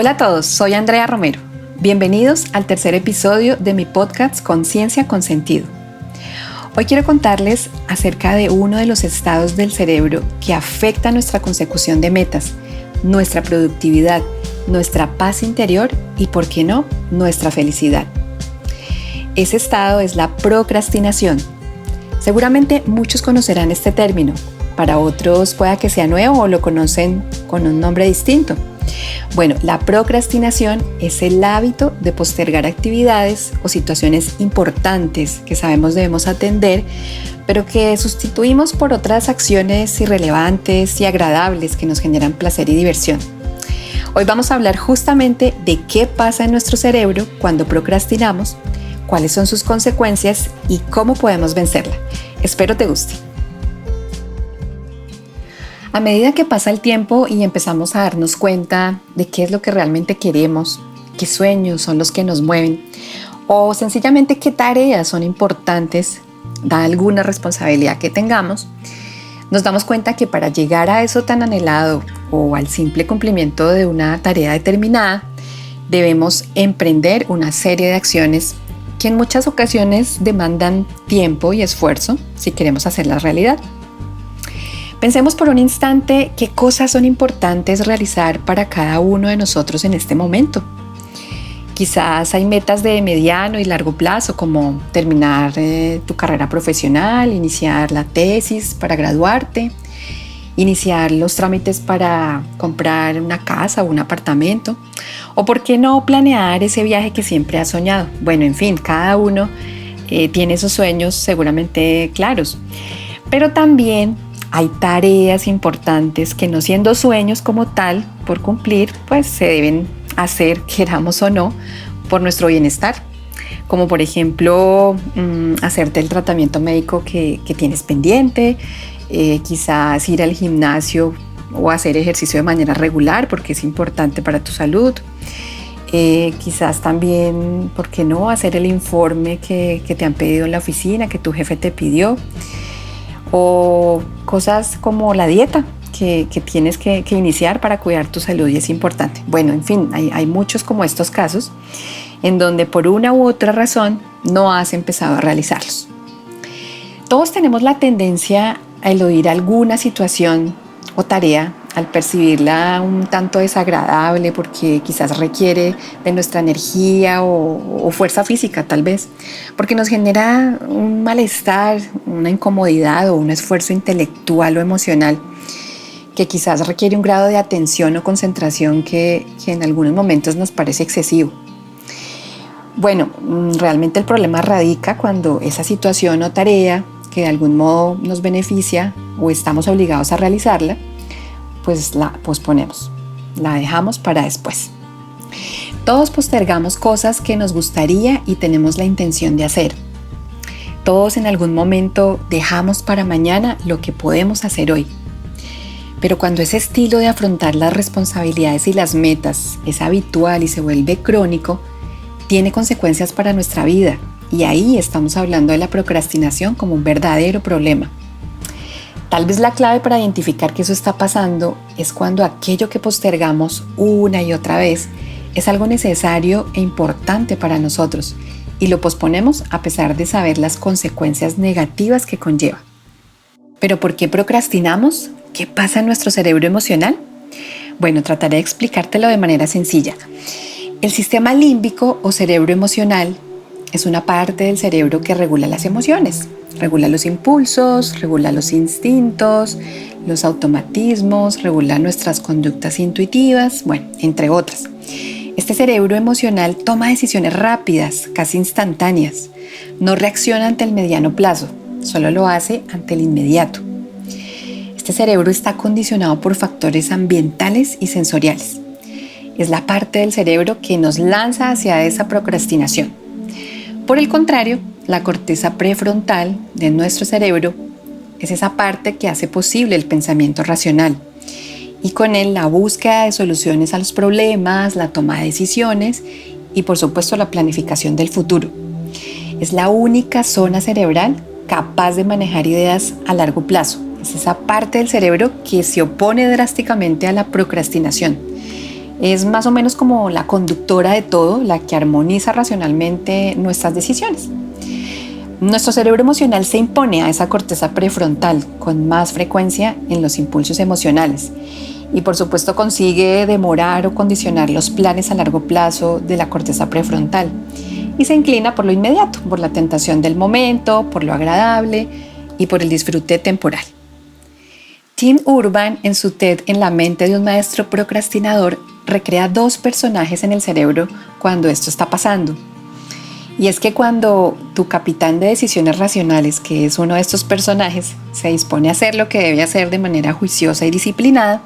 Hola a todos, soy Andrea Romero. Bienvenidos al tercer episodio de mi podcast Conciencia con Sentido. Hoy quiero contarles acerca de uno de los estados del cerebro que afecta nuestra consecución de metas, nuestra productividad, nuestra paz interior y, por qué no, nuestra felicidad. Ese estado es la procrastinación. Seguramente muchos conocerán este término. Para otros pueda que sea nuevo o lo conocen con un nombre distinto. Bueno, la procrastinación es el hábito de postergar actividades o situaciones importantes que sabemos debemos atender, pero que sustituimos por otras acciones irrelevantes y agradables que nos generan placer y diversión. Hoy vamos a hablar justamente de qué pasa en nuestro cerebro cuando procrastinamos, cuáles son sus consecuencias y cómo podemos vencerla. Espero te guste. A medida que pasa el tiempo y empezamos a darnos cuenta de qué es lo que realmente queremos, qué sueños son los que nos mueven o sencillamente qué tareas son importantes, dada alguna responsabilidad que tengamos, nos damos cuenta que para llegar a eso tan anhelado o al simple cumplimiento de una tarea determinada, debemos emprender una serie de acciones que en muchas ocasiones demandan tiempo y esfuerzo si queremos hacerlas realidad. Pensemos por un instante qué cosas son importantes realizar para cada uno de nosotros en este momento. Quizás hay metas de mediano y largo plazo, como terminar tu carrera profesional, iniciar la tesis para graduarte, iniciar los trámites para comprar una casa o un apartamento, o por qué no planear ese viaje que siempre has soñado. Bueno, en fin, cada uno tiene esos sueños seguramente claros, pero también hay tareas importantes que, no siendo sueños como tal por cumplir, pues se deben hacer, queramos o no, por nuestro bienestar, como por ejemplo hacerte el tratamiento médico que tienes pendiente, quizás ir al gimnasio o hacer ejercicio de manera regular porque es importante para tu salud, quizás también, ¿por qué no?, hacer el informe que te han pedido en la oficina, que tu jefe te pidió, o cosas como la dieta que tienes que iniciar para cuidar tu salud y es importante. Bueno, en fin, hay muchos como estos casos en donde por una u otra razón no has empezado a realizarlos. Todos tenemos la tendencia a eludir alguna situación o tarea al percibirla un tanto desagradable porque quizás requiere de nuestra energía o fuerza física tal vez, porque nos genera un malestar, una incomodidad o un esfuerzo intelectual o emocional que quizás requiere un grado de atención o concentración que en algunos momentos nos parece excesivo. Bueno, realmente el problema radica cuando esa situación o tarea que de algún modo nos beneficia o estamos obligados a realizarla, pues la posponemos, la dejamos para después. Todos postergamos cosas que nos gustaría y tenemos la intención de hacer. Todos en algún momento dejamos para mañana lo que podemos hacer hoy. Pero cuando ese estilo de afrontar las responsabilidades y las metas es habitual y se vuelve crónico, tiene consecuencias para nuestra vida. Y ahí estamos hablando de la procrastinación como un verdadero problema. Tal vez la clave para identificar que eso está pasando es cuando aquello que postergamos una y otra vez es algo necesario e importante para nosotros y lo posponemos a pesar de saber las consecuencias negativas que conlleva. ¿Pero por qué procrastinamos? ¿Qué pasa en nuestro cerebro emocional? Bueno, trataré de explicártelo de manera sencilla. El sistema límbico o cerebro emocional es una parte del cerebro que regula las emociones. Regula los impulsos, regula los instintos, los automatismos, regula nuestras conductas intuitivas, bueno, entre otras. Este cerebro emocional toma decisiones rápidas, casi instantáneas. No reacciona ante el mediano plazo, solo lo hace ante el inmediato. Este cerebro está condicionado por factores ambientales y sensoriales. Es la parte del cerebro que nos lanza hacia esa procrastinación. Por el contrario, la corteza prefrontal de nuestro cerebro es esa parte que hace posible el pensamiento racional y con él la búsqueda de soluciones a los problemas, la toma de decisiones y por supuesto la planificación del futuro. Es la única zona cerebral capaz de manejar ideas a largo plazo. Es esa parte del cerebro que se opone drásticamente a la procrastinación Es más o menos como la conductora de todo, la que armoniza racionalmente nuestras decisiones. Nuestro cerebro emocional se impone a esa corteza prefrontal con más frecuencia en los impulsos emocionales y por supuesto consigue demorar o condicionar los planes a largo plazo de la corteza prefrontal y se inclina por lo inmediato, por la tentación del momento, por lo agradable y por el disfrute temporal. Tim Urban, en su TED En la mente de un maestro procrastinador, recrea 2 personajes en el cerebro cuando esto está pasando. Y es que cuando tu capitán de decisiones racionales, que es uno de estos personajes, se dispone a hacer lo que debe hacer de manera juiciosa y disciplinada,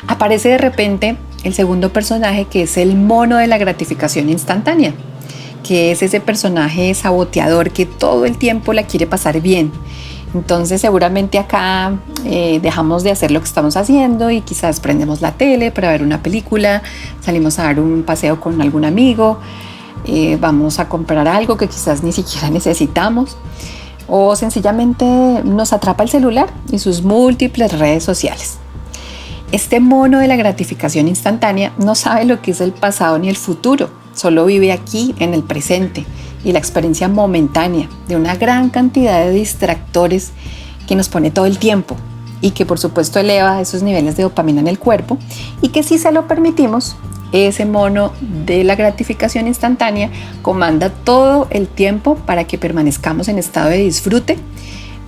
aparece de repente el segundo personaje, que es el mono de la gratificación instantánea, que es ese personaje saboteador que todo el tiempo la quiere pasar bien. Entonces seguramente acá dejamos de hacer lo que estamos haciendo y quizás prendemos la tele para ver una película, salimos a dar un paseo con algún amigo, vamos a comprar algo que quizás ni siquiera necesitamos o sencillamente nos atrapa el celular y sus múltiples redes sociales. Este mono de la gratificación instantánea no sabe lo que es el pasado ni el futuro, solo vive aquí en el presente y la experiencia momentánea de una gran cantidad de distractores que nos pone todo el tiempo y que por supuesto eleva esos niveles de dopamina en el cuerpo y que si se lo permitimos, ese mono de la gratificación instantánea comanda todo el tiempo para que permanezcamos en estado de disfrute,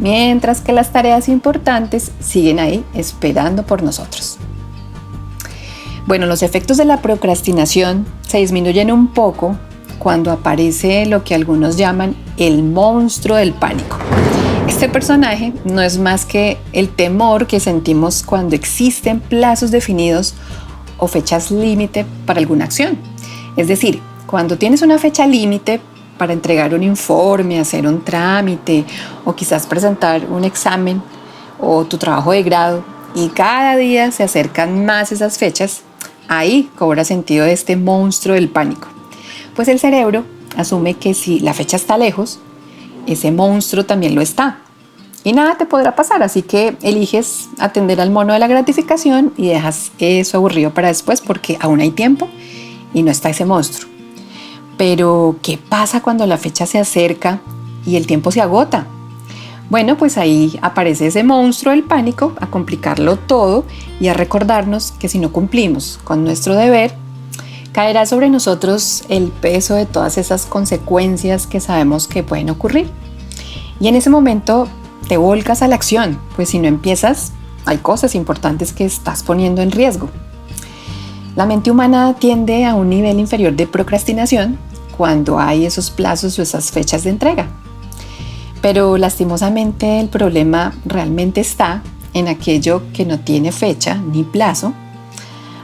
mientras que las tareas importantes siguen ahí esperando por nosotros. Bueno, los efectos de la procrastinación se disminuyen un poco cuando aparece lo que algunos llaman el monstruo del pánico. Este personaje no es más que el temor que sentimos cuando existen plazos definidos o fechas límite para alguna acción. Es decir, cuando tienes una fecha límite para entregar un informe, hacer un trámite o quizás presentar un examen o tu trabajo de grado y cada día se acercan más esas fechas, ahí cobra sentido este monstruo del pánico. Pues el cerebro asume que si la fecha está lejos, ese monstruo también lo está. Y nada te podrá pasar, así que eliges atender al mono de la gratificación y dejas eso aburrido para después porque aún hay tiempo y no está ese monstruo. Pero, ¿qué pasa cuando la fecha se acerca y el tiempo se agota? Bueno, pues ahí aparece ese monstruo del pánico a complicarlo todo y a recordarnos que si no cumplimos con nuestro deber, caerá sobre nosotros el peso de todas esas consecuencias que sabemos que pueden ocurrir. Y en ese momento te volcas a la acción, pues si no empiezas, hay cosas importantes que estás poniendo en riesgo. La mente humana tiende a un nivel inferior de procrastinación cuando hay esos plazos o esas fechas de entrega. Pero lastimosamente el problema realmente está en aquello que no tiene fecha ni plazo,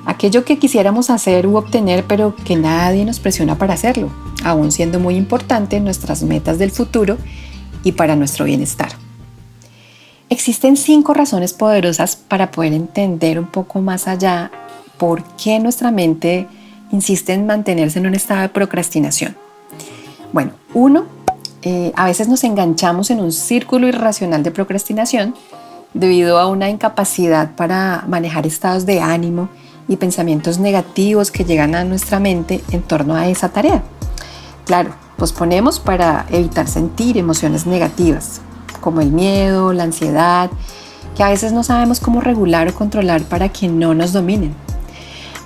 aquello que quisiéramos hacer u obtener pero que nadie nos presiona para hacerlo, aún siendo muy importante en nuestras metas del futuro y para nuestro bienestar. Existen 5 razones poderosas para poder entender un poco más allá por qué nuestra mente insiste en mantenerse en un estado de procrastinación. Bueno, 1, a veces nos enganchamos en un círculo irracional de procrastinación debido a una incapacidad para manejar estados de ánimo y pensamientos negativos que llegan a nuestra mente en torno a esa tarea. Claro, posponemos para evitar sentir emociones negativas, como el miedo, la ansiedad, que a veces no sabemos cómo regular o controlar para que no nos dominen.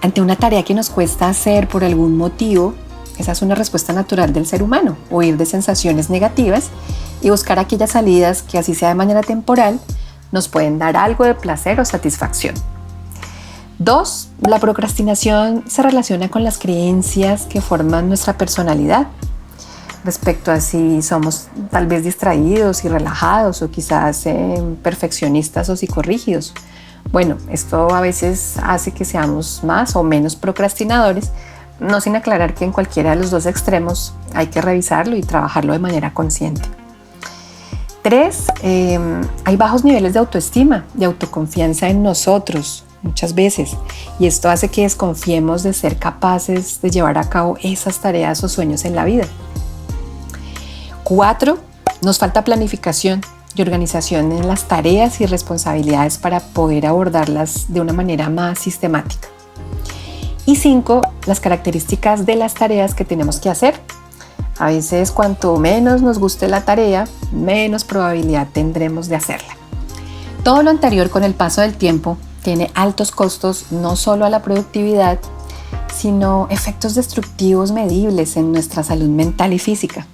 Ante una tarea que nos cuesta hacer por algún motivo, esa es una respuesta natural del ser humano, huir de sensaciones negativas y buscar aquellas salidas que, así sea de manera temporal, nos pueden dar algo de placer o satisfacción. 2, la procrastinación se relaciona con las creencias que forman nuestra personalidad respecto a si somos tal vez distraídos y relajados o quizás perfeccionistas o psicorrígidos. Bueno, esto a veces hace que seamos más o menos procrastinadores, no sin aclarar que en cualquiera de los 2 extremos hay que revisarlo y trabajarlo de manera consciente. 3, hay bajos niveles de autoestima, de autoconfianza en nosotros muchas veces, y esto hace que desconfiemos de ser capaces de llevar a cabo esas tareas o sueños en la vida. 4, nos falta planificación y organización en las tareas y responsabilidades para poder abordarlas de una manera más sistemática. Y 5, las características de las tareas que tenemos que hacer. A veces cuanto menos nos guste la tarea, menos probabilidad tendremos de hacerla. Todo lo anterior con el paso del tiempo tiene altos costos no solo a la productividad, sino efectos destructivos medibles en nuestra salud mental y física.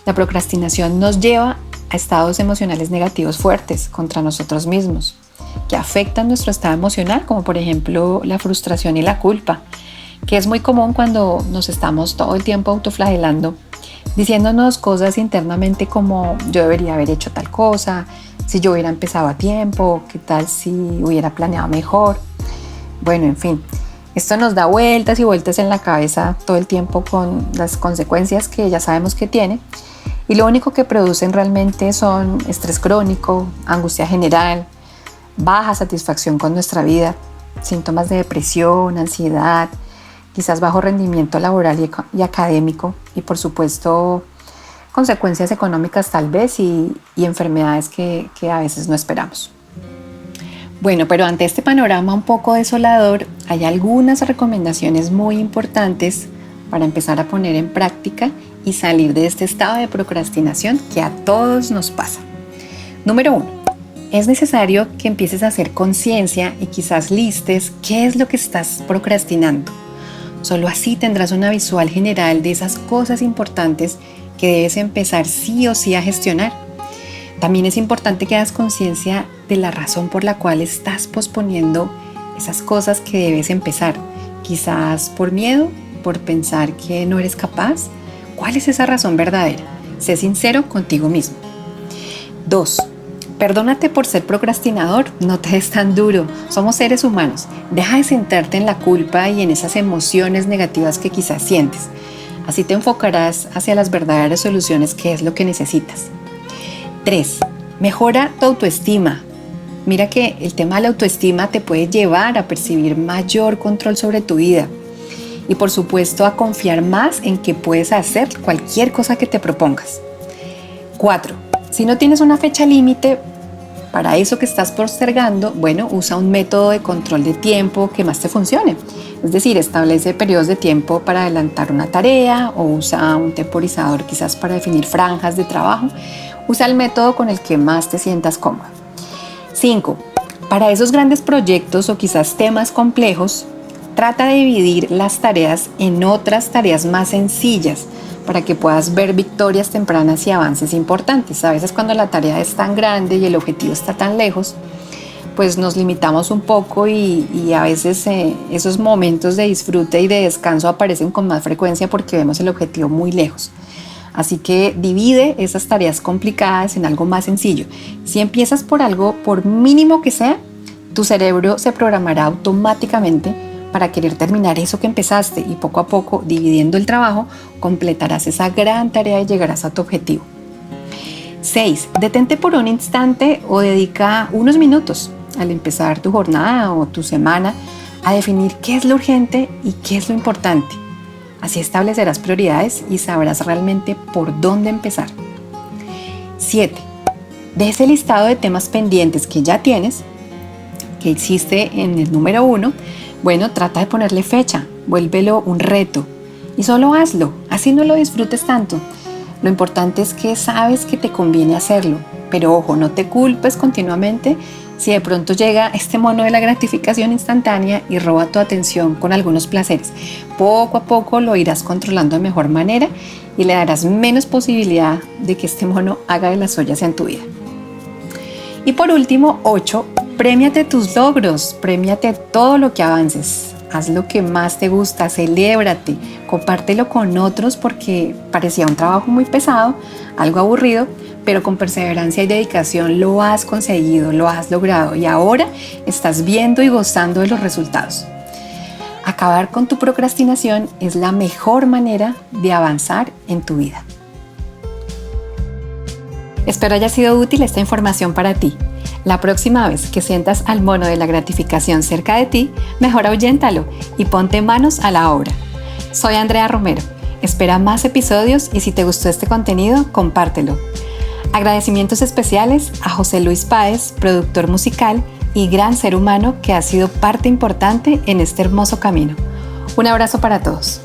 La procrastinación nos lleva a estados emocionales negativos fuertes contra nosotros mismos, que afectan nuestro estado emocional, como por ejemplo la frustración y la culpa, que es muy común cuando nos estamos todo el tiempo autoflagelando, diciéndonos cosas internamente como yo debería haber hecho tal cosa, si yo hubiera empezado a tiempo, qué tal si hubiera planeado mejor. Bueno, en fin, esto nos da vueltas y vueltas en la cabeza todo el tiempo con las consecuencias que ya sabemos que tiene, y lo único que producen realmente son estrés crónico, angustia general, baja satisfacción con nuestra vida, síntomas de depresión, ansiedad, quizás bajo rendimiento laboral y académico, y por supuesto consecuencias económicas tal vez y enfermedades que a veces no esperamos. Bueno, pero ante este panorama un poco desolador, hay algunas recomendaciones muy importantes para empezar a poner en práctica y salir de este estado de procrastinación que a todos nos pasa. Número 1. Es necesario que empieces a hacer conciencia y quizás listes qué es lo que estás procrastinando. Solo así tendrás una visual general de esas cosas importantes que debes empezar sí o sí a gestionar. También es importante que hagas conciencia de la razón por la cual estás posponiendo esas cosas que debes empezar. Quizás por miedo, por pensar que no eres capaz. ¿Cuál es esa razón verdadera? Sé sincero contigo mismo. 2. Perdónate por ser procrastinador, no te des tan duro, somos seres humanos. Deja de centrarte en la culpa y en esas emociones negativas que quizás sientes. Así te enfocarás hacia las verdaderas soluciones, que es lo que necesitas. 3. Mejora tu autoestima. Mira que el tema de la autoestima te puede llevar a percibir mayor control sobre tu vida y por supuesto a confiar más en que puedes hacer cualquier cosa que te propongas. 4. Si no tienes una fecha límite para eso que estás postergando, bueno, usa un método de control de tiempo que más te funcione. Es decir, establece periodos de tiempo para adelantar una tarea o usa un temporizador quizás para definir franjas de trabajo. Usa el método con el que más te sientas cómodo. 5. Para esos grandes proyectos o quizás temas complejos, trata de dividir las tareas en otras tareas más sencillas para que puedas ver victorias tempranas y avances importantes. A veces cuando la tarea es tan grande y el objetivo está tan lejos, pues nos limitamos un poco y a veces esos momentos de disfrute y de descanso aparecen con más frecuencia porque vemos el objetivo muy lejos. Así que divide esas tareas complicadas en algo más sencillo. Si empiezas por algo, por mínimo que sea, tu cerebro se programará automáticamente para querer terminar eso que empezaste y poco a poco, dividiendo el trabajo, completarás esa gran tarea y llegarás a tu objetivo. 6. Detente por un instante o dedica unos minutos al empezar tu jornada o tu semana a definir qué es lo urgente y qué es lo importante. Así establecerás prioridades y sabrás realmente por dónde empezar. 7. De ese listado de temas pendientes que ya tienes, que existe en el número 1, bueno, trata de ponerle fecha, vuélvelo un reto y solo hazlo, así no lo disfrutes tanto. Lo importante es que sabes que te conviene hacerlo, pero ojo, no te culpes continuamente si de pronto llega este mono de la gratificación instantánea y roba tu atención con algunos placeres. Poco a poco lo irás controlando de mejor manera y le darás menos posibilidad de que este mono haga de las suyas en tu vida. Y por último, 8. Prémiate tus logros, prémiate todo lo que avances. Haz lo que más te gusta, celébrate, compártelo con otros porque parecía un trabajo muy pesado, algo aburrido, pero con perseverancia y dedicación lo has conseguido, lo has logrado y ahora estás viendo y gozando de los resultados. Acabar con tu procrastinación es la mejor manera de avanzar en tu vida. Espero haya sido útil esta información para ti. La próxima vez que sientas al mono de la gratificación cerca de ti, mejor ahuyéntalo y ponte manos a la obra. Soy Andrea Romero. Espera más episodios y si te gustó este contenido, compártelo. Agradecimientos especiales a José Luis Páez, productor musical y gran ser humano que ha sido parte importante en este hermoso camino. Un abrazo para todos.